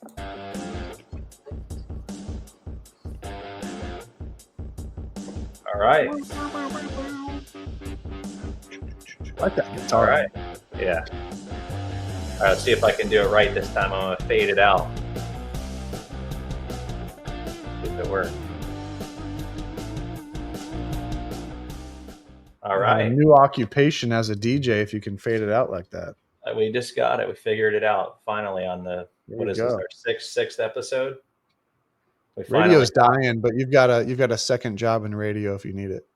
All right. I like that All guitar. right. Yeah. All right, let's see if I can do it right this time. I'm going to fade it out. See if it works. All A right. new occupation as a DJ if you can fade it out like that. We just got it. We figured it out finally on the, There what you is this, go. our sixth episode? We finally Radio's dying, but you've got a second job in radio if you need it.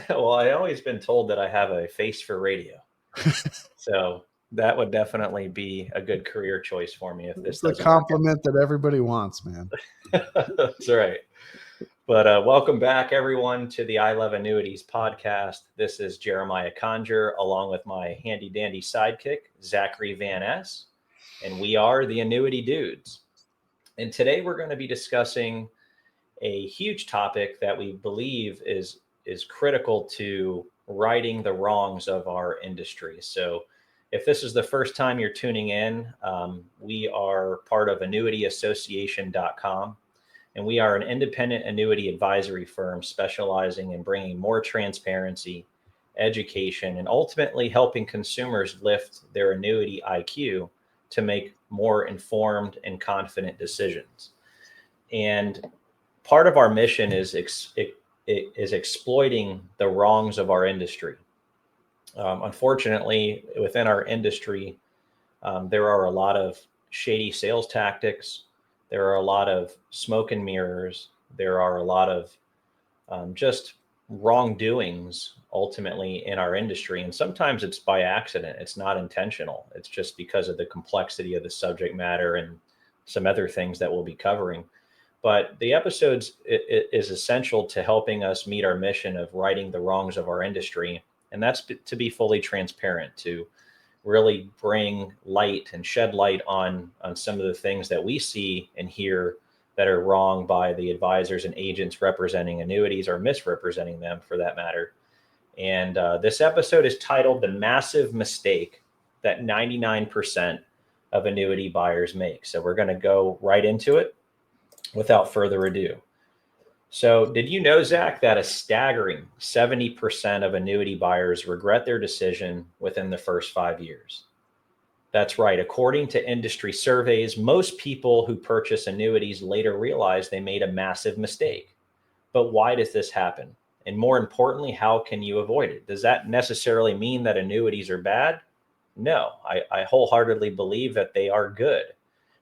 well, I always been told that I have a face for radio. So that would definitely be a good career choice for me if this It's the doesn't work compliment that everybody wants, man. out. That's right. But welcome back, everyone, to the I Love Annuities podcast. This is Jeremiah Conjure, along with my handy dandy sidekick, Zachary Van Ness, and we are the Annuity Dudes. And today we're going to be discussing a huge topic that we believe is critical to righting the wrongs of our industry. So, if this is the first time you're tuning in, we are part of AnnuityAssociation.com. And we are an independent annuity advisory firm specializing in bringing more transparency, education, and ultimately helping consumers lift their annuity IQ to make more informed and confident decisions. And part of our mission is exploiting the wrongs of our industry. Unfortunately, within our industry, there are a lot of shady sales tactics. There are a lot of smoke and mirrors. There are a lot of just wrongdoings ultimately in our industry. And sometimes it's by accident, it's not intentional. It's just because of the complexity of the subject matter and some other things that we'll be covering. But the episodes is essential to helping us meet our mission of righting the wrongs of our industry. And that's to be fully transparent, to really bring light and shed light on some of the things that we see and hear that are wrong by the advisors and agents representing annuities or misrepresenting them for that matter. And this episode is titled The Massive Mistake That 99% of Annuity Buyers Make. So we're going to go right into it without further ado. So, did you know, Zach, that a staggering 70% of annuity buyers regret their decision within the first 5 years? That's right. According to industry surveys, most people who purchase annuities later realize they made a massive mistake. But why does this happen? And more importantly, how can you avoid it? Does that necessarily mean that annuities are bad? No, I wholeheartedly believe that they are good.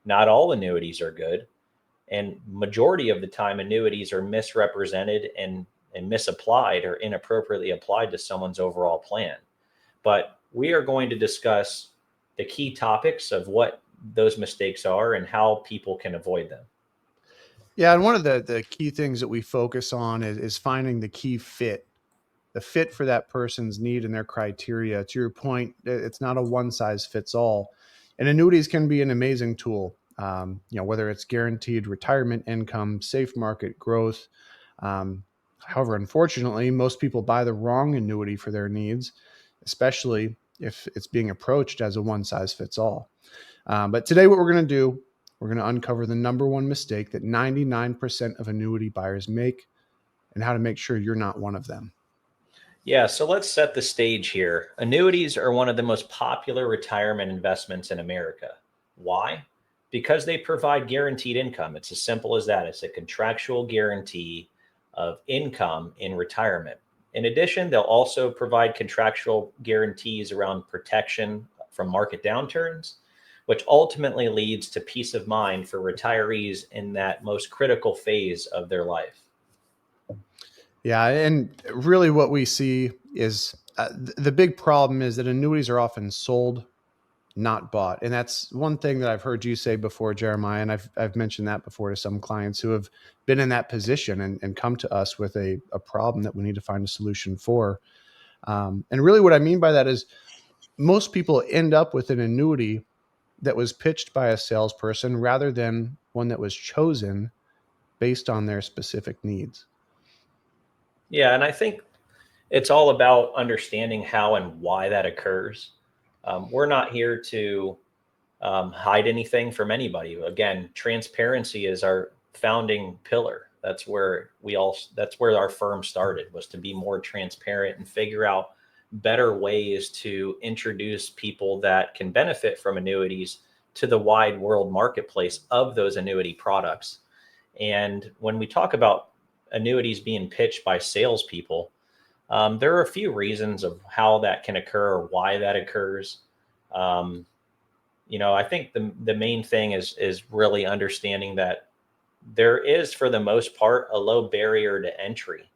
Not all annuities are good. And majority of the time, annuities are misrepresented and misapplied or inappropriately applied to someone's overall plan. But we are going to discuss the key topics of what those mistakes are and how people can avoid them. Yeah, and one of the key things that we focus on is finding the key fit, the fit for that person's need and their criteria. To your point, it's not a one size fits all. And annuities can be an amazing tool. Whether it's guaranteed retirement income, safe market growth. However, unfortunately, most people buy the wrong annuity for their needs, especially if it's being approached as a one size fits all. But today, what we're going to do, we're going to uncover the number one mistake that 99% of annuity buyers make and how to make sure you're not one of them. Yeah, so let's set the stage here. Annuities are one of the most popular retirement investments in America. Why? Because they provide guaranteed income. It's as simple as that. It's a contractual guarantee of income in retirement. In addition, they'll also provide contractual guarantees around protection from market downturns, which ultimately leads to peace of mind for retirees in that most critical phase of their life. Yeah, and really what we see is the big problem is that annuities are often sold, not bought. And that's one thing that I've heard you say before, Jeremiah, and I've mentioned that before to some clients who have been in that position and come to us with a problem that we need to find a solution for. And really what I mean by that is most people end up with an annuity that was pitched by a salesperson rather than one that was chosen based on their specific needs. Yeah, and I think it's all about understanding how and why that occurs. We're not here to hide anything from anybody. Again, transparency is our founding pillar. That's where our firm started, was to be more transparent and figure out better ways to introduce people that can benefit from annuities to the wide world marketplace of those annuity products. And when we talk about annuities being pitched by salespeople, there are a few reasons of how that can occur or why that occurs. Um, I think the main thing is really understanding that there is, for the most part, a low barrier to entry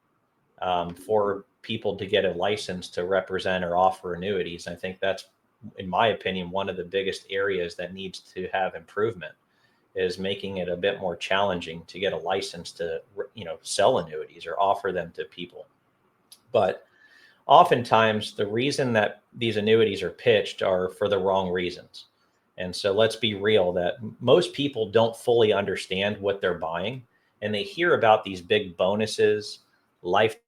for people to get a license to represent or offer annuities. I think that's, in my opinion, one of the biggest areas that needs to have improvement, is making it a bit more challenging to get a license to, sell annuities or offer them to people. But oftentimes the reason that these annuities are pitched are for the wrong reasons. And so let's be real that most people don't fully understand what they're buying, and they hear about these big bonuses, lifetime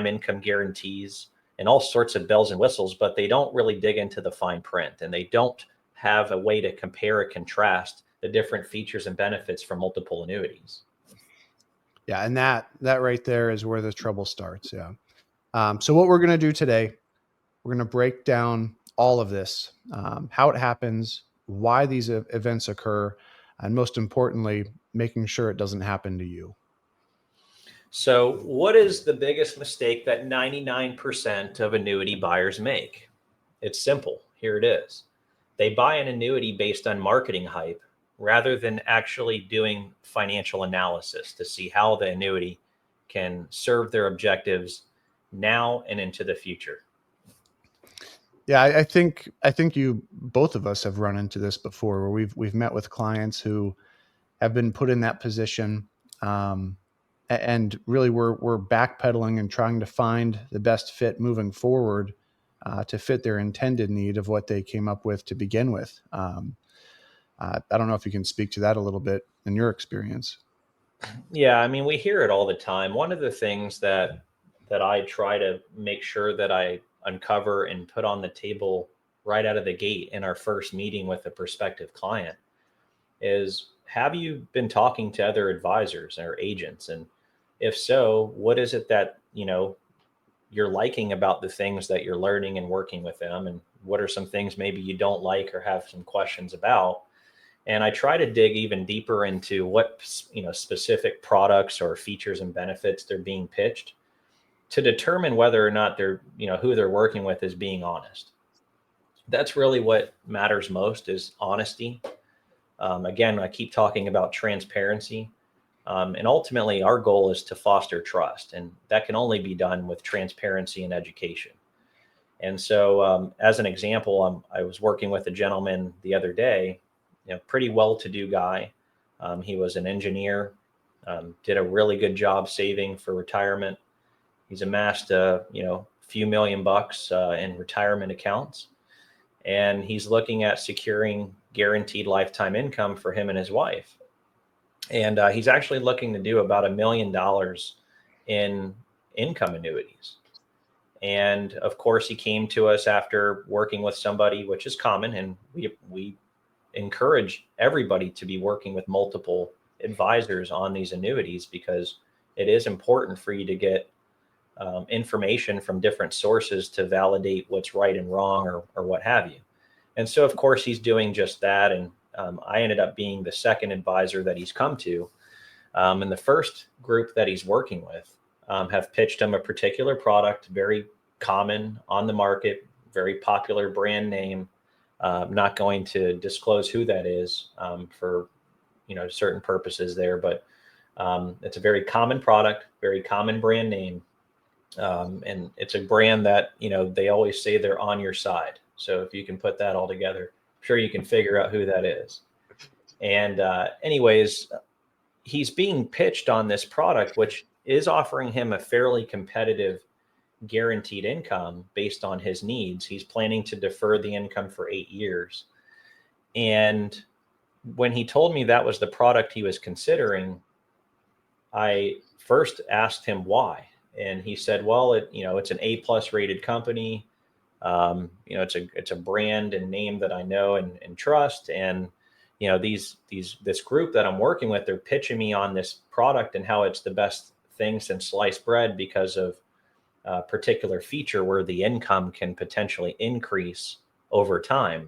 income guarantees, and all sorts of bells and whistles, but they don't really dig into the fine print, and they don't have a way to compare and contrast the different features and benefits from multiple annuities. Yeah, and that right there is where the trouble starts. Yeah. So what we're going to do today, we're going to break down all of this, how it happens, why these events occur, and most importantly, making sure it doesn't happen to you. So, what is the biggest mistake that 99% of annuity buyers make? It's simple. Here it is. They buy an annuity based on marketing hype rather than actually doing financial analysis to see how the annuity can serve their objectives now and into the future. Yeah, I think you both of us have run into this before, where we've met with clients who have been put in that position, um, and really we're backpedaling and trying to find the best fit moving forward, to fit their intended need of what they came up with to begin with. I don't know if you can speak to that a little bit in your experience. Yeah, I mean, we hear it all the time. One of the things that I try to make sure that I uncover and put on the table right out of the gate in our first meeting with a prospective client is, have you been talking to other advisors or agents? And if so, what is it that, you're liking about the things that you're learning and working with them? And what are some things maybe you don't like or have some questions about? And I try to dig even deeper into what, specific products or features and benefits they're being pitched, to determine whether or not they're, who they're working with is being honest. That's really what matters most, is honesty. Again, I keep talking about transparency. And ultimately, our goal is to foster trust, and that can only be done with transparency and education. And so, as an example, I was working with a gentleman the other day, pretty well-to-do guy. He was an engineer, did a really good job saving for retirement. He's amassed a few $1 million in retirement accounts, and he's looking at securing guaranteed lifetime income for him and his wife. And he's actually looking to do about $1 million in income annuities. And of course, he came to us after working with somebody, which is common, and we encourage everybody to be working with multiple advisors on these annuities, because it is important for you to get information from different sources to validate what's right and wrong, or what have you. And so, of course, he's doing just that. And I ended up being the second advisor that he's come to. And the first group that he's working with have pitched him a particular product, very common on the market, very popular brand name. I'm not going to disclose who that is, for certain purposes there, but it's a very common product, very common brand name. And it's a brand that, they always say they're on your side. So if you can put that all together, I'm sure you can figure out who that is. And anyways, he's being pitched on this product, which is offering him a fairly competitive guaranteed income based on his needs. He's planning to defer the income for 8 years. And when he told me that was the product he was considering, I first asked him why. And he said, well, it's an A plus rated company. It's a brand and name that I know and trust. And this group that I'm working with, they're pitching me on this product and how it's the best thing since sliced bread because of a particular feature where the income can potentially increase over time.